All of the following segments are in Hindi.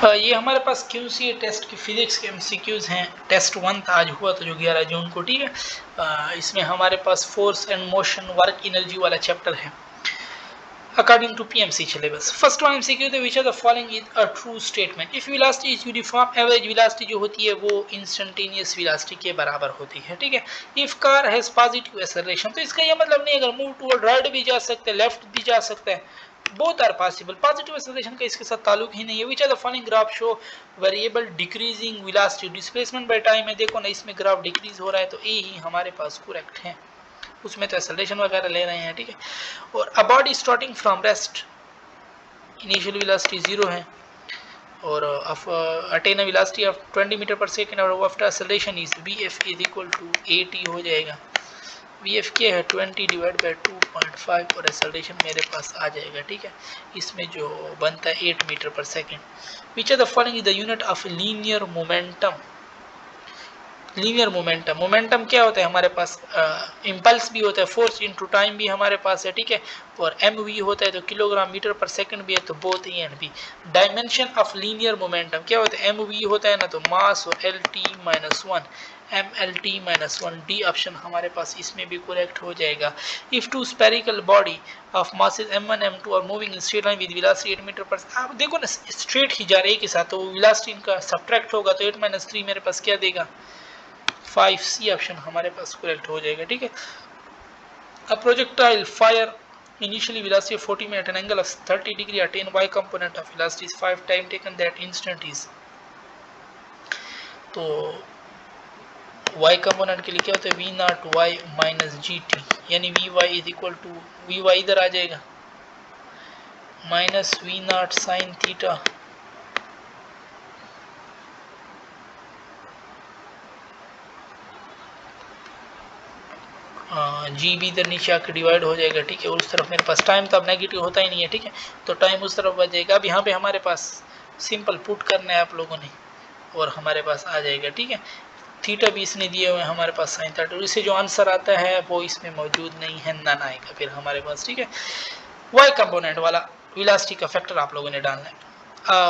ये हमारे पास QC टेस्ट की फिजिक्स के MCQs हैं। टेस्ट 1 था, आज हुआ था जो 11 जून को, ठीक है। इसमें हमारे पास force and motion work energy वाला चैप्टर है according to PMC syllabus. First one MCQ थे, which are the following is a true statement. If velocity is uniform, average velocity जो होती है वो इंस्टेंटेनियस वेलोसिटी के बराबर होती है, ठीक है। If car has positive acceleration, तो इसका ये मतलब नहीं अगर मूव टुवर्ड राइट भी जा सकते हैं, लेफ्ट भी जा सकता है, both are possible. Positive acceleration का इसके साथ ताल्लुक ही नहीं है। Which are the following graph show variable decreasing velocity. Displacement by time है, देखो ना इसमें ग्राफ डिक्रीज हो रहा है, तो ए ही हमारे पास करेक्ट है, उसमें तो एक्सेलरेशन वगैरह ले रहे हैं, ठीक है। और a body starting from rest, initial velocity 0 है, और attain a velocity of 20 metre per second और after acceleration is Vf is equal to AT हो जाएगा। Vf क्या है 20 डिवाइड बाई 2.5 और एक्सेलरेशन मेरे पास आ जाएगा, ठीक है। इसमें जो बनता है 8 metre per second. Which are the following is the unit of linear momentum. Linear momentum, momentum क्या होता है हमारे पास, इम्पल्स भी होता है, फोर्स इनटू टाइम भी हमारे पास है, ठीक है। और MV होता है तो किलोग्राम मीटर पर सेकंड भी है, तो both A and B. Dimension of linear momentum क्या होता है, MV होता है ना, तो मास और LT minus 1, MLT minus 1, D option हमारे पास इसमें भी करेक्ट हो जाएगा। If two spherical body of masses M1 M2 और moving in straight line with velocity 8 metre per, आप देखो ना स्ट्रेट ही जा रहे हैं के साथ, तो वेलोसिटी इनका सब्ट्रैक्ट होगा, तो 8 माइनस 3 मेरे पास क्या देगा 5C ऑप्शन हमारे पास करेक्ट हो जाएगा, ठीक है। A projectile fire initially velocity of 40 at an angle of 30 degree attain y component of velocity is 5 time taken that instant is, तो y कंपोनेंट के लिए क्या होता है V naught y minus GT, यानी Vy is equal to Vy इधर आ जाएगा minus V naught sine theta g भी इधर नीचे आकर डिवाइड हो जाएगा, ठीक है। और उस तरफ मेरे पास टाइम तो अब नेगेटिव होता ही नहीं है, ठीक है, तो टाइम उस तरफ बच जाएगा। अब यहाँ पे हमारे पास सिंपल पुट करना है आप लोगों ने, और हमारे पास आ जाएगा, ठीक है। थीटा भी इसने दिए हुए हैं हमारे पास साइन थीटा, और इससे जो आंसर आता है वो इसमें मौजूद नहीं है, नन आएगा फिर हमारे पास, ठीक है। वाई कंपोनेंट वाला वेलोसिटी का फैक्टर आप लोगों ने डालना है।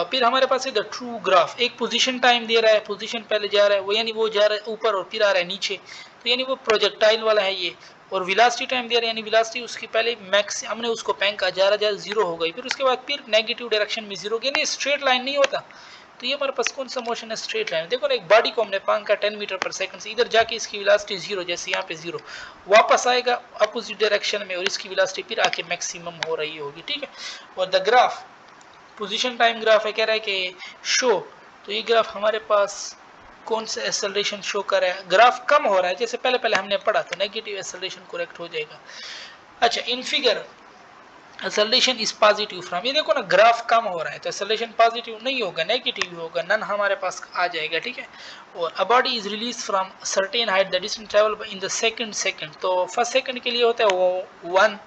फिर हमारे पास है द ट्रू ग्राफ, एक पोजीशन टाइम दे रहा है, पोजीशन पहले जा रहा है वो, यानी वो जा रहा है ऊपर और फिर आ रहा है नीचे, तो यानी वो प्रोजेक्टाइल वाला है ये। और वेलोसिटी टाइम दे रहा है, यानी वेलोसिटी उसकी पहले मैक्स हमने उसको फेंका, जा रहा 0 हो गई, फिर उसके बाद फिर नेगेटिव डायरेक्शन में 0, यानी स्ट्रेट लाइन नहीं होता। तो ये हमारे पास कौन सा मोशन है, स्ट्रेट लाइन। देखो ना एक बॉडी को हमने फेंका 10 मीटर पर सेकंड से, इधर जाके इसकी वेलोसिटी 0, जैसे यहाँ पे 0 वापस आएगा अपोजिट डायरेक्शन में, और इसकी वेलोसिटी फिर आके मैक्सिमम हो रही होगी, ठीक है। और the graph position time graph है, कह रहा है कि शो, तो ये ग्राफ हमारे पास कौन सा एक्सेलरेशन शो कर रहा है, ग्राफ कम हो रहा है, जैसे पहले हमने पढ़ा, तो नेगेटिव एक्सेलरेशन करेक्ट हो जाएगा। अच्छा, in figure acceleration is positive from, ये देखो ना ग्राफ कम हो रहा है, तो एक्सेलरेशन पॉजिटिव नहीं होगा, नेगेटिव होगा, नन हमारे पास आ जाएगा, ठीक है। और a body is release from certain height the distance travel in the second, तो फर्स्ट सेकंड के लिए होता है वो 1,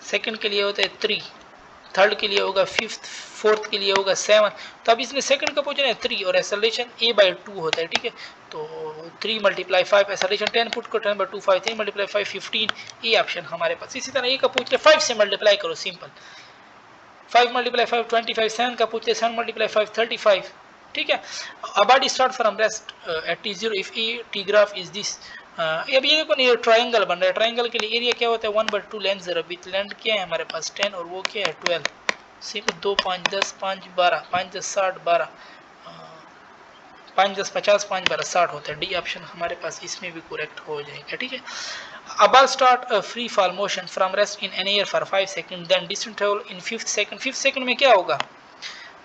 सेकंड के लिए होता है 3, थर्ड के लिए होगा 5, फोर्थ के लिए होगा 7, तो अब इसने सेकंड का पूछना है 3, और एक्सेलरेशन a/2 होता है, ठीक है। तो 3 × 5 एक्सेलरेशन 10 पुट को 10/2 5, 3 × 5 15, ए ऑप्शन हमारे पास। इसी तरह ए का पूछ रहे 5 से मल्टीप्लाई करो, सिंपल 5 × 5 25, 7 का पूछते 7 × 5 35, ठीक है। अब body start from rest at T0 if A T graph is this. अब ये देखो ना ये ट्रायंगल बन रहा है, ट्रायंगल के लिए एरिया क्या होता है 1/2 लेंथ, जरा विथ लेंथ क्या है हमारे पास 10, और वो क्या है 12, सिर्फ 2 5 10 5 12 5 10 60 12 5 10 50 5 12 60 होता है, डी ऑप्शन हमारे पास इसमें भी करेक्ट हो जाएगा, ठीक है। अब I'll start a free fall motion from rest in an air for 5 seconds, then distant travel in 5th second। 5th second में क्या होगा,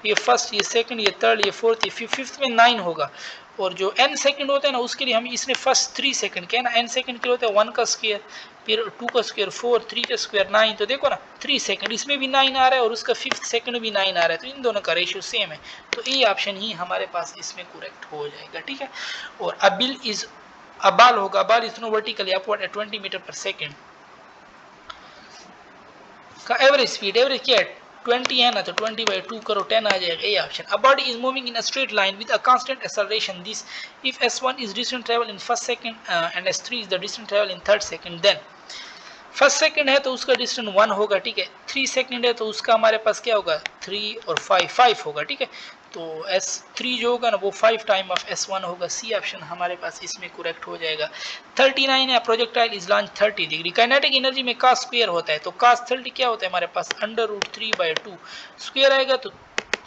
ये फर्स्ट, ये सेकंड, ये थर्ड, ये फोर्थ, ये फिफ्थ में 9 होगा। और जो n सेकंड होता है ना उसके लिए हम इसने फर्स्ट 3 सेकंड क्या है ना, n सेकंड के लिए होता है 1 का स्क्वायर, फिर 2 का स्क्वायर 4, 3 का स्क्वायर 9, तो देखो ना 3 सेकंड इसमें भी 9 आ रहा है, और उसका 5th सेकंड भी 9 आ रहा है, तो इन दोनों का रेशियो सेम है, तो ये ऑप्शन ही हमारे पास इसमें करेक्ट हो जाएगा, ठीक है। और अबिल इज अबाल होगा, a ball is no vertically upward at 20 metre per second का एवरेज स्पीड, एवरेज क्या है 20 है ना, तो 20/2 करो 10 आ जाएगा, A option. A body is moving in a straight line with a constant acceleration, this if s1 is distance travel in first second and s3 is the distance travel in third second, then first second है तो उसका डिस्टेंस 1 होगा, ठीक है। 3 सेकंड है तो उसका हमारे पास क्या होगा, 3 और 5 होगा, ठीक है। तो S3 जो होगा ना वो 5 टाइम ऑफ S1 होगा। सी ऑप्शन हमारे पास इसमें करेक्ट हो जाएगा। 39 है, projectile is launch 30 degree. Kinetic energy में cos स्क्वायर होता है, तो cos 30 क्या होता है हमारे पास, √3/2 स्क्वायर आएगा तो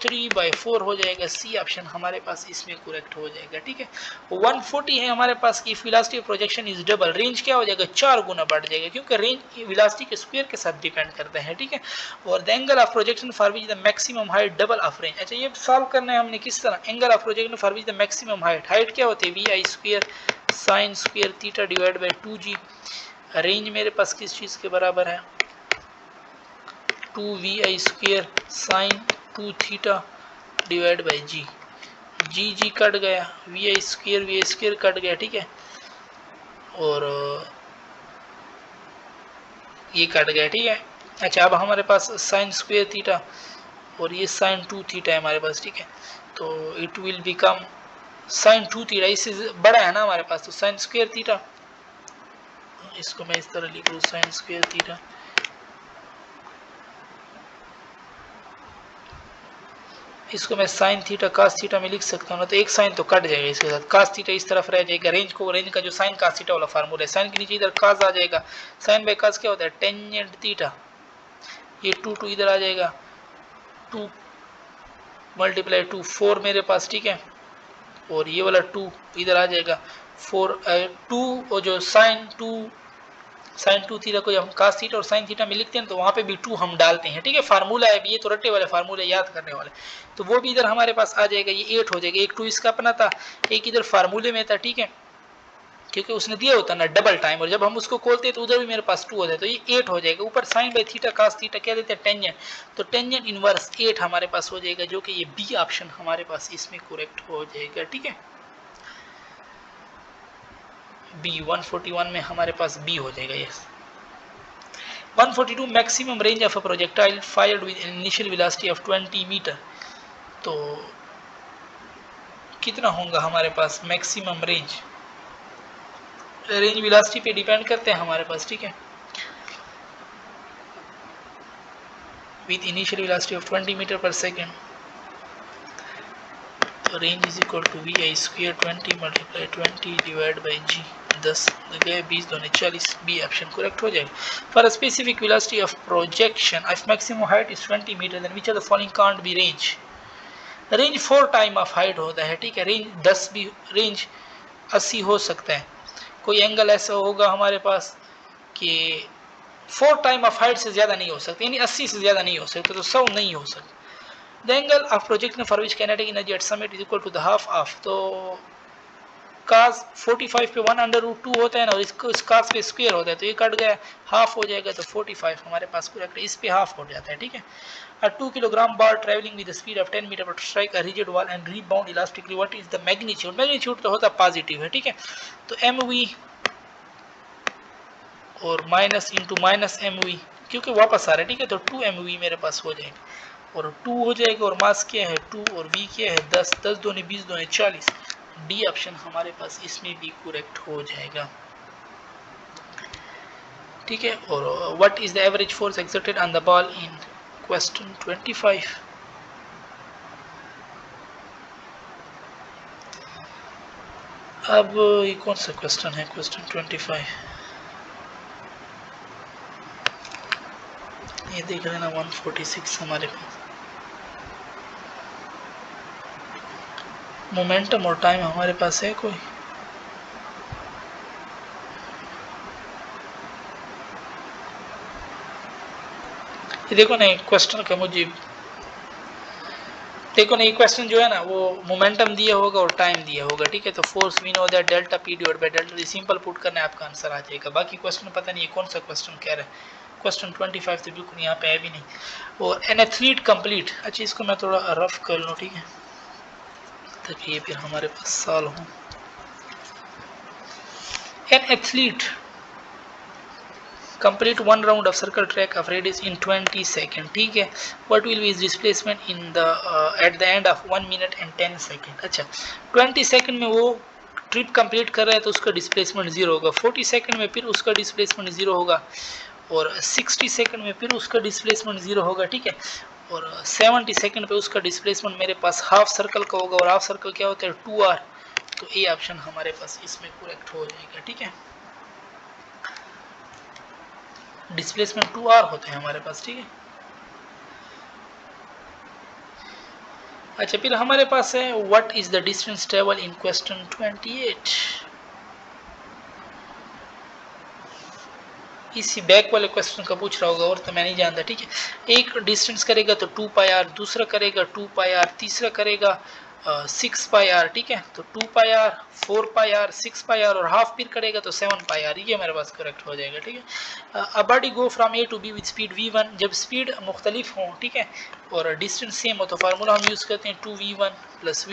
3/4 हो जाएगा। सी ऑप्शन हमारे पास इसमें करेक्ट हो जाएगा, ठीक है। 140 है हमारे पास की velocity of projection is double, range क्या हो जाएगा, 4 गुना बढ़ जाएगा, क्योंकि रेंज वेलोसिटी के स्क्वायर के साथ डिपेंड करता है, ठीक है। और the angle of projection for which the maximum height double of range. अच्छा ये सॉल्व करना है हमने किस तरह, angle of projection for which the maximum height, height क्या होती है VI square sine square theta divide by 2g। Range मेरे पास किस चीज के बराबर है, 2VI square sine 2 theta divide by G cut गया, VI स्क्वायर कट गया, ठीक है। और ये कट गया, ठीक है। अच्छा अब हमारे पास साइन स्क्वायर थीटा और ये साइन 2 थीटा है हमारे पास, ठीक है। तो it will become sign 2 theta, इससे बड़ा है ना हमारे पास, तो साइन स्क्वायर थीटा, इसको मैं इस तरह लिख लूँ, साइन स्क्वायर थीटा। इसको मैं साइन थीटा कास थीटा में लिख सकता हूँ ना, तो एक साइन तो कट जाएगा इसके साथ, कास थीटा इस तरफ रह जाएगा, रेंज का जो साइन कास थीटा वाला फार्मूला है, साइन के नीचे इधर कास आ जाएगा, साइन बाय कास क्या होता है टेंजेंट थीटा, ये 2 इधर आ जाएगा, 2 मल्टीप्लाई 2 4 मेरे पास, ठीक है। और ये वाला 2 इधर आ जाएगा 4 2, और जो साइन 2 थीटा को जब हम कास थीटा और साइन थीटा में लिखते हैं तो वहां पे भी 2 हम डालते हैं, ठीक है। फार्मूला है, ये तो रट्टे वाले फार्मूले याद करने वाले, तो वो भी इधर हमारे पास आ जाएगा, ये 8 हो जाएगा। एक 2 इसका अपना था, एक इधर फार्मूले में था, ठीक है, क्योंकि उसने दिया होता ना डबल टाइम, और जब हम उसको खोलते हैं तो उधर भी मेरे पास 2 हो जाए, तो ये 8 हो जाएगा। ऊपर sine by theta cos theta क्या देते हैं टेंजेंट, तो टेंजेंट इनवर्स 8 हमारे पास हो जाएगा, जो कि ये बी ऑप्शन हमारे पास इसमें करेक्ट हो जाएगा, ठीक है। बी 141 में हमारे पास बी हो जाएगा, yes. 142 maximum range of a projectile fired with initial velocity of 20 metre. तो कितना होगा हमारे पास मैक्सिमम रेंज वेलोसिटी पे डिपेंड करते हैं हमारे पास, ठीक है। With initial velocity of 20 metre per second, तो range is equal to VI square 20 multiply 20 divide by g, 10 गए 20 दूनी 40, बी ऑप्शन करेक्ट हो जाएगा। For specific velocity of projection of maximum height is 20 meter, then which of the following can't be range. Range 4 time of height होता है, ठीक है। रेंज 10 भी, रेंज 80 हो सकता है। कोई एंगल ऐसा होगा हमारे पास कि 4 टाइम ऑफ हाइट से ज्यादा नहीं हो सकता, यानी 80 से ज्यादा नहीं हो सकता, तो 100 नहीं हो सकता। The angle of projection for which kinetic energy at summit is equal to the half of, तो cos 45 पे 1/√2 होता है ना, और इसको इस cos पे स्क्वायर होता है, तो ये कट गया, हाफ हो जाएगा, तो 45 हमारे पास करेक्ट है, इस पे हाफ हो जाता है, ठीक है। A 2 kilogram bar traveling with the speed of 10 meter but strike a rigid wall and rebound elastically, what is the magnitude? Magnitude तो होता पॉजिटिव है, ठीक है। तो mv और माइनस इंटू माइनस mv, क्योंकि वापस आ रहा है, ठीक है, तो 2 mv मेरे पास हो जाएगा, और 2 हो जाएगा, और मास क्या है 2 और v क्या है 10, 10 दूनी 20 दूनी 40, डी ऑप्शन हमारे पास इसमें भी करेक्ट हो जाएगा, ठीक है। और what is the average force exerted on the ball in question 25। अब ये कौन सा क्वेश्चन है, क्वेश्चन 25, ये देख लेना 146 हमारे पास। मोमेंटम और टाइम हमारे पास है कोई, ये देखो ना क्वेश्चन का मुझे देखो ना, ये क्वेश्चन जो है ना वो मोमेंटम दिया होगा और टाइम दिया होगा, ठीक है। तो force we know that delta P divide by delta, simple put करना है आपका आंसर आ जाएगा। बाकी क्वेश्चन पता नहीं है कौन सा क्वेश्चन कह रहा है, क्वेश्चन 25 तो बिल्कुल यहाँ पे है भी नहीं। और एन एथलीट कंप्लीट, अच्छा इसको मैं थोड़ा रफ कर लूँ, ठीक है, ताकि ये फिर हमारे पास सॉल्व हो। An athlete complete one round of circle track of radius in 20 seconds, ठीक है। what will be his displacement in the at the end of 1 minute and 10 seconds। अच्छा 20 सेकंड में वो ट्रिप कंप्लीट कर रहा है तो उसका डिस्प्लेसमेंट 0 होगा, 40 सेकंड में फिर उसका डिस्प्लेसमेंट 0 होगा, और 60 सेकंड में फिर उसका डिस्प्लेसमेंट 0 होगा, ठीक है। और 70 सेकंड पे उसका डिस्प्लेसमेंट मेरे पास हाफ सर्कल का होगा, और हाफ सर्कल क्या होता है 2r। तो ए ऑप्शन हमारे पास इसमें करेक्ट हो जाएगा, ठीक है। डिस्प्लेसमेंट 2r होते हैं हमारे पास, ठीक है। अच्छा, फिर हमारे पास है what is the distance travel in question 28। इसी बैक वाले क्वेश्चन का पूछ रहा होगा, और तो मैं नहीं जानता, ठीक है। एक डिस्टेंस करेगा तो 2 पाई आर, दूसरा करेगा 2 पाई आर, तीसरा करेगा 6 पाई आर, ठीक है। तो 2 pi r, 4 pi r, 6 pi r और हाफ फिर करेगा तो 7 पाई आर, ये मेरे पास करेक्ट हो जाएगा, ठीक है। A body go from A to B with speed v1, जब स्पीड मुख्तलिफ हो, ठीक है, और डिस्टेंस सेम हो, तो फार्मूला हम यूज़ करते हैं 2v1 plus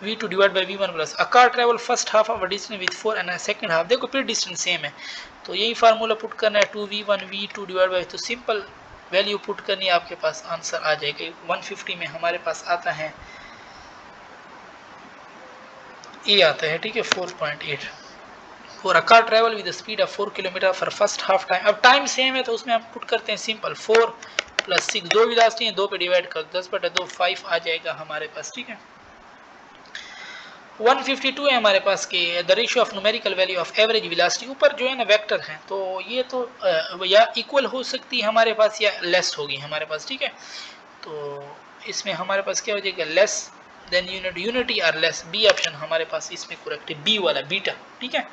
v2 divide by v1 plus a car travel first half of a distance with 4 and second half. देखो फिर डिस्टेंस सेम है, तो यही फार्मूला पुट करना है 2v1 v2 डिवाइड बाई, तो सिंपल वैल्यू पुट करनी है, आपके पास आंसर आ जाएगा। 150 में हमारे पास आता है, ये आता है, ठीक है, 4.8 for a car travel with speed of 4 kilometre for first half time. अब टाइम सेम है तो उसमें हम पुट करते हैं सिंपल 4 प्लस 6, दो वेलोसिटी है, 2 पे डिवाइड कर 10/2 5 आ जाएगा हमारे पास, ठीक है। 152 है हमारे पास के the ratio of numerical value of average velocity. ऊपर जो है ना वेक्टर है, तो ये तो या इक्वल हो सकती है हमारे पास या लेस होगी हमारे पास, ठीक है। तो इसमें हमारे पास क्या हो जाएगा, लेस देन यूनिट, यूनिटी और लेस, बी ऑप्शन हमारे पास इसमें करेक्ट है, बी वाला बीटा, ठीक है।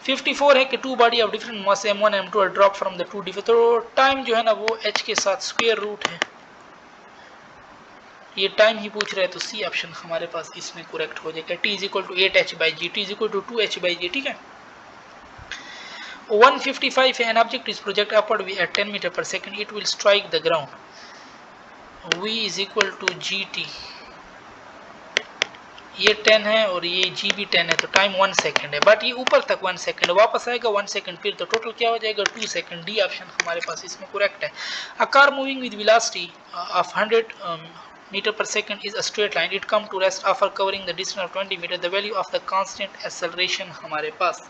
54 है कि two body of different mass m1 m2 are drop from the two different, तो टाइम जो है ना वो h के साथ स्क्वायर रूट है, ये टाइम ही पूछ रहे हैं, तो सी ऑप्शन हमारे पास इसमें करेक्ट हो जाएगा। t is equal to 8h/g, t is equal to 2h/g, ठीक है। 155 है an object is project upward at 10 metre per second, it will strike the ground, v is equal to gt, ये 10 है और ये g भी 10 है, तो टाइम 1 सेकंड है, बट ये ऊपर तक 1 सेकंड, वापस आएगा 1 सेकंड फिर, तो टोटल क्या हो जाएगा 2 सेकंड, डी ऑप्शन हमारे पास इसमें करेक्ट है। A car moving with velocity of 100 meter per second is a straight line, it come to rest after covering the distance of 20 meter, the value of the constant acceleration हमारे पास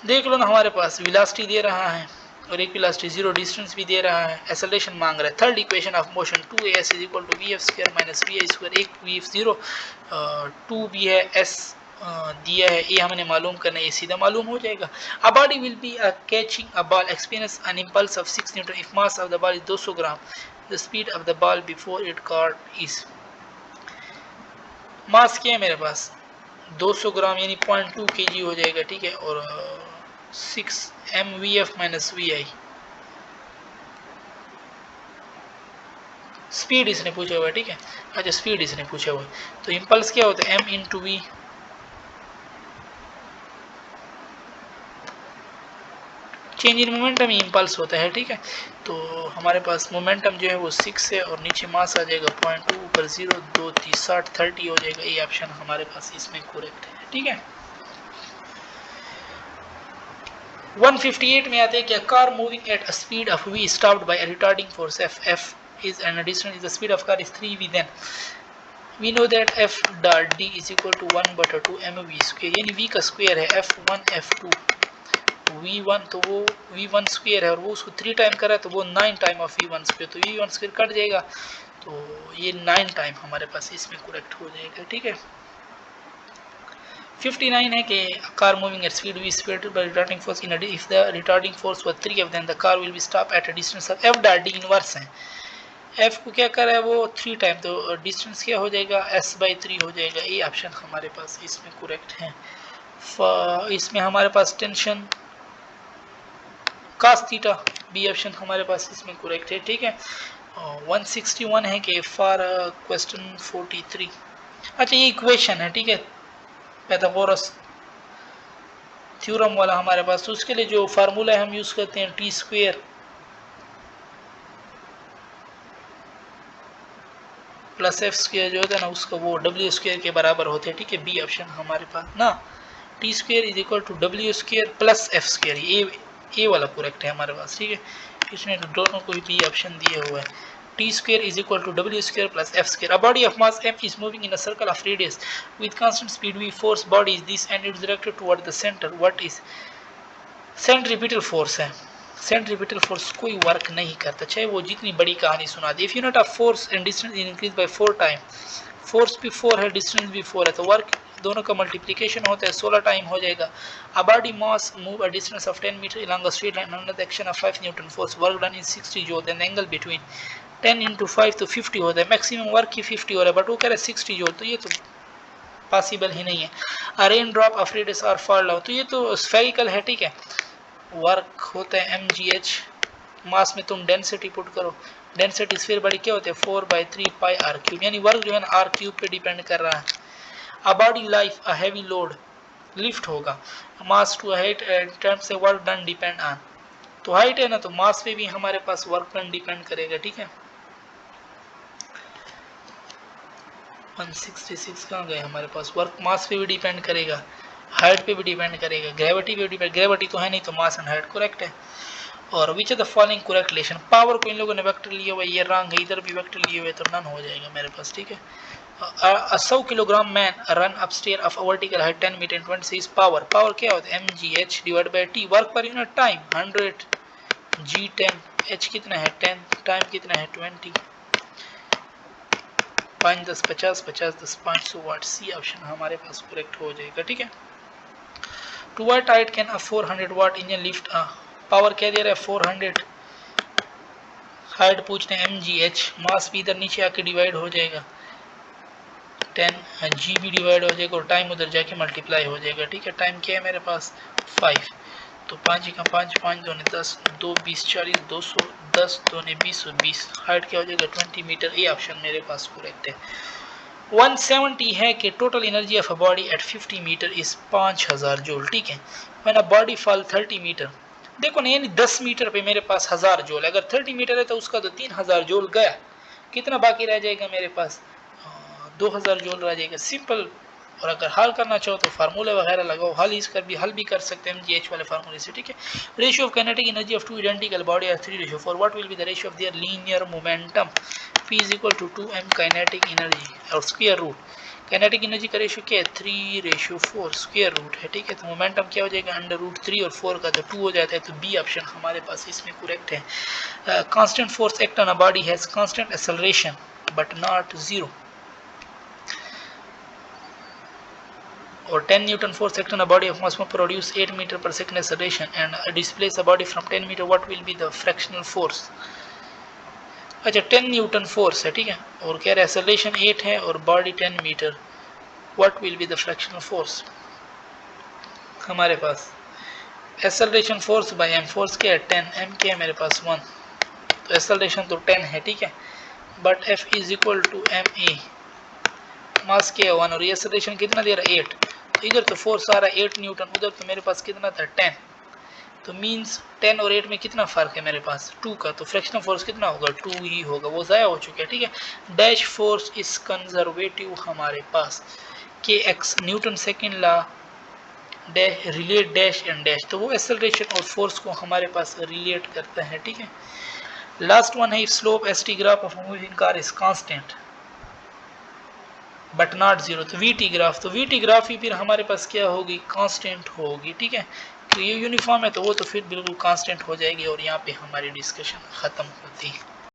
देख लो ना, हमारे पास वेलोसिटी दे रहा है और एक वेलोसिटी 0 डिस्टेंस भी दे रहा है, एक्सेलरेशन मांग रहा है। Third equation of motion 2as is equal to vf square minus vi square, एक vf 0 2 भी है, s दिया है, ये हमने मालूम करना है, ये सीधा मालूम हो जाएगा। A body will be catching a ball experience an impulse of 6 newton if mass of the ball is 200 gram, the speed of the ball before it caught is, mass क्या है मेरे पास 200 ग्राम यानी 0.2 kg हो जाएगा, ठीक है। और 6 mvf माइनस vi, स्पीड इसने पूछा हुआ है, ठीक है। अच्छा, स्पीड इसने पूछा हुआ है, तो इंपल्स क्या होता है m into V, change in momentum ही इंपल्स होता है, ठीक है। तो हमारे पास मोमेंटम जो है वो 6 है और नीचे मास आ जाएगा 0.2, ऊपर 0, 2 30 60 30 हो जाएगा, ये ऑप्शन हमारे पास इसमें करेक्ट है, ठीक है। 158 में आते हैं कि car moving at a speed of v stopped bye a retarding force f is and a distance is the speed of car is 3v, then we know that f dot d is equal to 1/2 mv square, यानी v का स्क्वायर है f1 f2 v1, तो वो v1 स्क्वायर है और वो उसको 3 टाइम करा तो वो 9 टाइम ऑफ v1 स्क्वायर, तो v1 स्क्वायर कट जाएगा, तो ये 9 टाइम हमारे पास इसमें करेक्ट हो जाएगा, ठीक है। 59 है कि car moving at speed v square by retarding force in if the retarding force was 3f then the car will be stop at a distance of f dot d inverse है, f को क्या कर रहा है वो 3 टाइम, तो डिस्टेंस क्या हो जाएगा s/3 हो जाएगा, ये ऑप्शन हमारे पास इसमें करेक्ट है। इसमें हमारे पास टेंशन cos थीटा, बी ऑप्शन हमारे पास इसमें करेक्ट है, ठीक है। 161 है कि फॉर क्वेश्चन 43, अच्छा ये इक्वेशन है, ठीक है, पाइथागोरस थ्योरम वाला हमारे पास, तो उसके लिए जो फार्मूला है हम यूज करते हैं T square plus F square जो होता है ना उसका वो डब्ल्यू स्क्वायर के बराबर होते हैं, ठीक है। बी ऑप्शन हमारे पास ना, T square is equal to W square plus F square, A वाला करेक्ट है हमारे पास, ठीक है। इसमें दोनों को भी बी ऑप्शन दिए हुआ है, t square is equal to w square plus f square. A body of mass m is moving in a circle of radius with constant speed v. Force body is this and it is directed toward the center. What is centripetal force है. सेंट्रीपिटल फोर्स कोई वर्क नहीं करता चाहे वो जितनी बड़ी कहानी सुना दे. If unit of force and distance increase by 4 time, force भी 4 है डिस्टेंस भी 4 है तो वर्क दोनों का मल्टीप्लिकेशन होता है 16 टाइम हो जाएगा. A body mass move a distance of 10 meter along a straight line under the action of 5 newton force. Work done is 60 joule. Then angle between 10 into 5 तो 50 होता है. मैक्सिमम वर्क की 50 हो रहा है बट वो कह रहा है 60 जूल तो ये तो पॉसिबल ही नहीं है. A raindrop of radius R fall down तो ये तो स्फेरिकल है. ठीक है, वर्क होता है mgh. मास में तुम डेंसिटी पुट करो, डेंसिटी स्फीयर बड़ी क्या होती है 4/3 पाई आर क्यूब, यानी वर्क जो है ना आर क्यूब पे डिपेंड कर रहा है. A body life a heavy load lift होगा मास टू हाइट टर्म्स से वर्क डन डिपेंड ऑन. तो हाइट है ना तो मास पे भी हमारे पास वर्क डन डिपेंड करेगा. ठीक है, 166 कहाँ गए हमारे पास. वर्क मास पे भी डिपेंड करेगा, हाइट पे भी डिपेंड करेगा, ग्रेविटी पे भी डिपेंड. ग्रेविटी तो है नहीं तो मास एंड हाइट करेक्ट है. और which are the following correct relation. Power को इन लोगों ने वेक्टर लिया हुआ, ये रंग है, इधर भी वेक्टर लिए हुए तो नन हो जाएगा मेरे पास. ठीक है, 100 kilogram man run upstair of vertical height 10 meter 26 power. Power क्या होता है mgh divide by t. Work per unit time 100 g10. h कितना है 10, टाइम कितना है 20. 5 10 50 50 10 500 वाट. सी ऑप्शन हमारे पास करेक्ट हो जाएगा. ठीक है, to what height can a 400 watt engine lift a. Power क्या दे रहा है 400, हाइट पूछते हैं mgh. मास भी इधर नीचे आके डिवाइड हो जाएगा 10 जी भी डिवाइड हो जाएगा और टाइम उधर जाके मल्टीप्लाई हो जाएगा. ठीक है, टाइम क्या है मेरे पास 5 तो 5 का 5 5 2 10 2 20 40 200 10 2 20 20. हाइट क्या हो जाएगा 20 मीटर. ये ऑप्शन मेरे पास करेक्ट है. 170 है कि total energy of a body at 50 meter is 5000 joule. ठीक है, when a body fall 30 meter. देखो ना यानी 10 मीटर पे मेरे पास 1000 जूल. अगर 30 मीटर है तो उसका तो 3000 जूल गया. कितना बाकी रह जाएगा मेरे पास 2000 जूल रह जाएगा. सिंपल. और अगर हल करना चाहो तो फार्मूले वगैरह लगाओ, हल भी कर सकते हैं mgh वाले फार्मूले से. ठीक है, ratio of kinetic energy of two identical body are 3:4. What will be the ratio of their linear momentum. p is equal to 2m kinetic energy और स्क्वायर रूट. काइनेटिक एनर्जी का रेशियो क्या है 3:4 स्क्वायर रूट है. ठीक है, तो मोमेंटम क्या हो जाएगा √3 और 4 का तो 2 हो जाता है. तो बी ऑप्शन हमारे पास इसमें करेक्ट है. Constant force act on a body has constant acceleration but not 0. और 10 newton force act on a body of mass produce 8 metre per second acceleration and displace a body from 10 metre. What will be the fractional force. अच्छा 10 न्यूटन फोर्स है. ठीक है, और कह रहे एक्सेलरेशन 8 है और body 10 metre. What will be the fractional force. हमारे पास acceleration force by M. Force क्या है 10, एम क्या है मेरे पास 1 तो एक्सेलरेशन तो 10 है. ठीक है, but F is equal to M A. Mass क्या है 1 और ये एक्सेलरेशन कितना दे रहा है 8. तो इधर तो फोर्स आ रहा है 8 न्यूटन, उधर तो मेरे पास कितना था 10. तो मींस 10 और 8 में कितना फर्क है मेरे पास 2 का. तो फ्रैक्शनल फोर्स कितना होगा 2 ही होगा, वो ज़ाया हो चुका है. ठीक है, डैश फोर्स इज कंजर्वेटिव हमारे पास के x Newton second law dash relate dash and dash. तो वो एक्सेलरेशन और फोर्स को हमारे पास रिलेट करता है. ठीक है, लास्ट वन है if slope st graph of moving car is constant but not 0. तो वीटी ग्राफ, तो वीटी ग्राफ ही फिर हमारे पास क्या होगी कांस्टेंट होगी. ठीक है, तो ये यूनिफॉर्म है तो वो तो फिर बिल्कुल कांस्टेंट हो जाएगी और यहाँ पे हमारी डिस्कशन ख़त्म होती है.